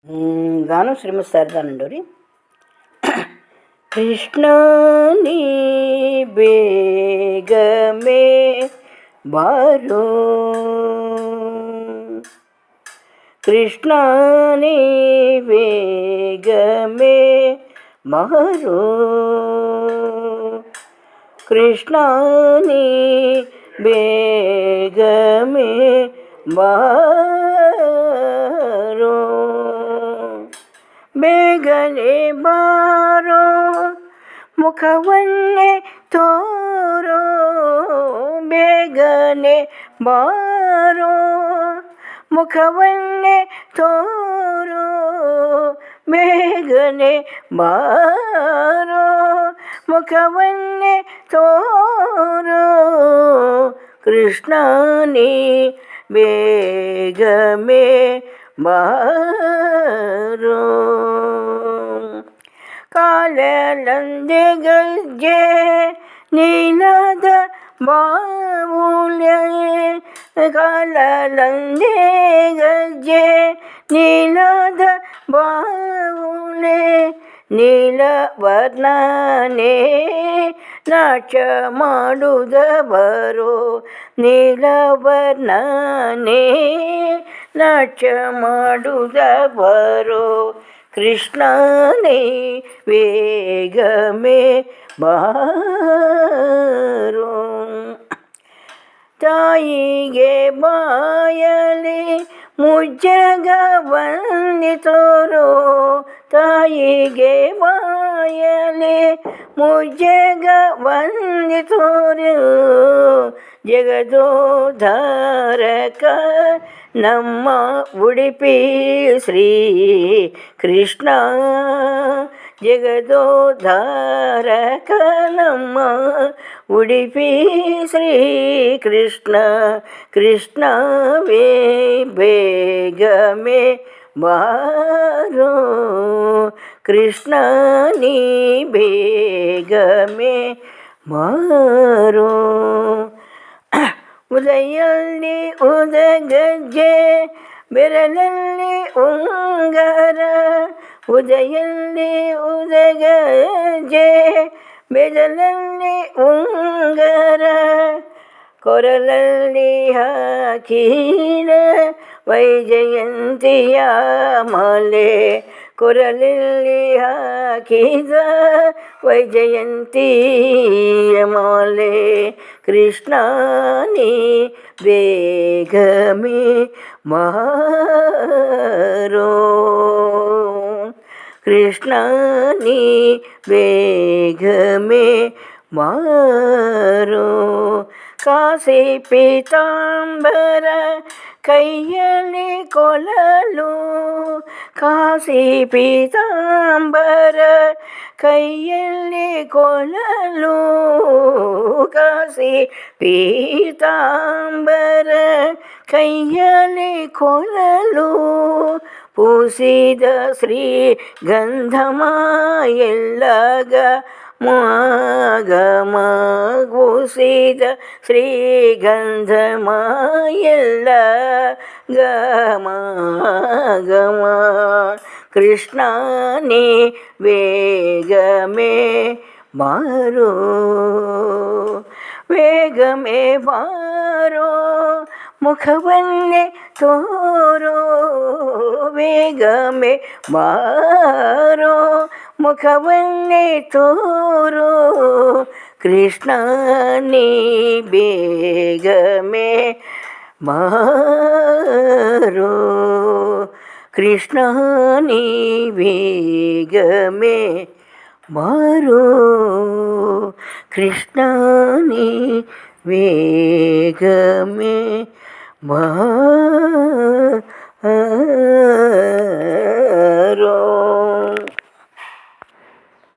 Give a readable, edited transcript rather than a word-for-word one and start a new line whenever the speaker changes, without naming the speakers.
గానం శ్రీమతి శారదానందోరి. కృష్ణ నీ ಬೇಗಮೇ ಬಾರೋ, ಕೃಷ್ಣ ನೀ ಬೇಗಮೇ ಬಾರೋ, ಕೃಷ್ಣ ನೀ ಬೇಗಮೇ ಬಾರೋ, ಬೇಗನೆ ಬಾರೋ, ಮುಖವನ್ನೇ ತೋರೋ, ಬೇಗನೆ ಬಾರೋ, ಮುಖವನ್ನೇ ತೋರೋ, ಬೇಗನೆ ಬಾರೋ, ಮುಖವನ್ನೇ ತೋರೋ, ಕೃಷ್ಣ ನೀ ಬೇಗಮೇ ಬಾರೋ. ಕಾಲಲಂದೆ ಗಜ್ಜೆ ನೀಲದ ಬಾವುಲೆ, ಕಾಲಲಂದೆ ಗಜ್ಜೆ ನೀಲದ ಬಾವುಲೆ, ನೀಲವರ್ಣನೆ ನಾಟ್ಯ ಮಾಡುದ ಬರೋ, ನೀಲವರ್ಣನೆ ನಾಟ್ಯ ಮಾಡುದ ಬರೋ, ಕೃಷ್ಣ ನೀ ಬೇಗಮೇ ಬಾರೋ. ತಾಯಿಗೆ ಬಾಯಲಿ ಮುಜ್ಜಗವನ್ನಿ ತೋರೋ, ತಾಯಿಗೆ ಬಾಯಲಿ ಮುಜ್ಜಗವನ್ನಿ ತೋರೋ, ಜಗದೋದ್ಧಾರಕ ನಮ್ಮ ಉಡುಪಿ ಶ್ರೀ ಕೃಷ್ಣ, ಜಗದೋದ್ಧಾರಕ ನಮ್ಮ ಉಡುಪಿ ಶ್ರೀ ಕೃಷ್ಣ, ಕೃಷ್ಣವೇ ಬೇಗಮೇ ಬಾರೋ, ಕೃಷ್ಣ ನೀ ಬೇಗಮೇ ಬಾರೋ. ಉದಯಲ್ಲಿ ಉದಗಜ್ಜೆ ಬೆರಳಲ್ಲಿ ಉಂಗರ, ಉದಯಲ್ಲಿ ಉದಗಜ್ಜೆ ಬೆರಳಲ್ಲಿ ಉಂಗರ, ಕೊರಳಲ್ಲಿ ಹಾಕಿದ ವೈಜಯಂತಿಯ ಮಾಲೆ, ಕೊರಳಲ್ಲಿ ಹಾಕಿದ ವೈಜಯಂತಿಯ ಮಾಲೆ, ಕೃಷ್ಣ ನೀ ಬೇಗಮೇ ಬಾರೋ, ಕೃಷ್ಣ ನೀ ಬೇಗಮೇ ಬಾರೋ. ಕಾಸಿ ಪೀತಾಂಬರ ಕೈಯಲ್ಲಿ ಕೊಳಲು, ಕಾಸಿ ಪೀತಾಂಬರ ಕೈಯಲ್ಲಿ ಕೊಳಲು, ಕಾಸಿ ಪೀತಾಂಬರ ಕೈಯಲ್ಲಿ ಕೊಳಲು, ಪೂಸಿದ ಶ್ರೀ ಗಂಧಮ ಎಲ್ಲಗ ಮಾಗಮ, ಪೂಸಿದ ಶ್ರೀ ಗಂಧಮ ಎಲ್ಲ ಗಮ ಗಮ, ಕೃಷ್ಣ ನೀ ಬೇಗಮೇ ಬಾರೋ, ಬೇಗಮೇ ಬಾರೋ, ಮುಖವನ್ನೇ ತೋರೋ, ಬೇಗಮೇ ಬಾರೋ, ಮುಖವನ್ನೇ ತೋರೋ, ಕೃಷ್ಣ ನೀ ಬೇಗಮೇ ಬಾರೋ, ಕೃಷ್ಣ ನೀ ಬೇಗಮೇ ಬಾರೋ, ಕೃಷ್ಣ ನೀ ಬೇಗಮೇ ಬಾರೋ.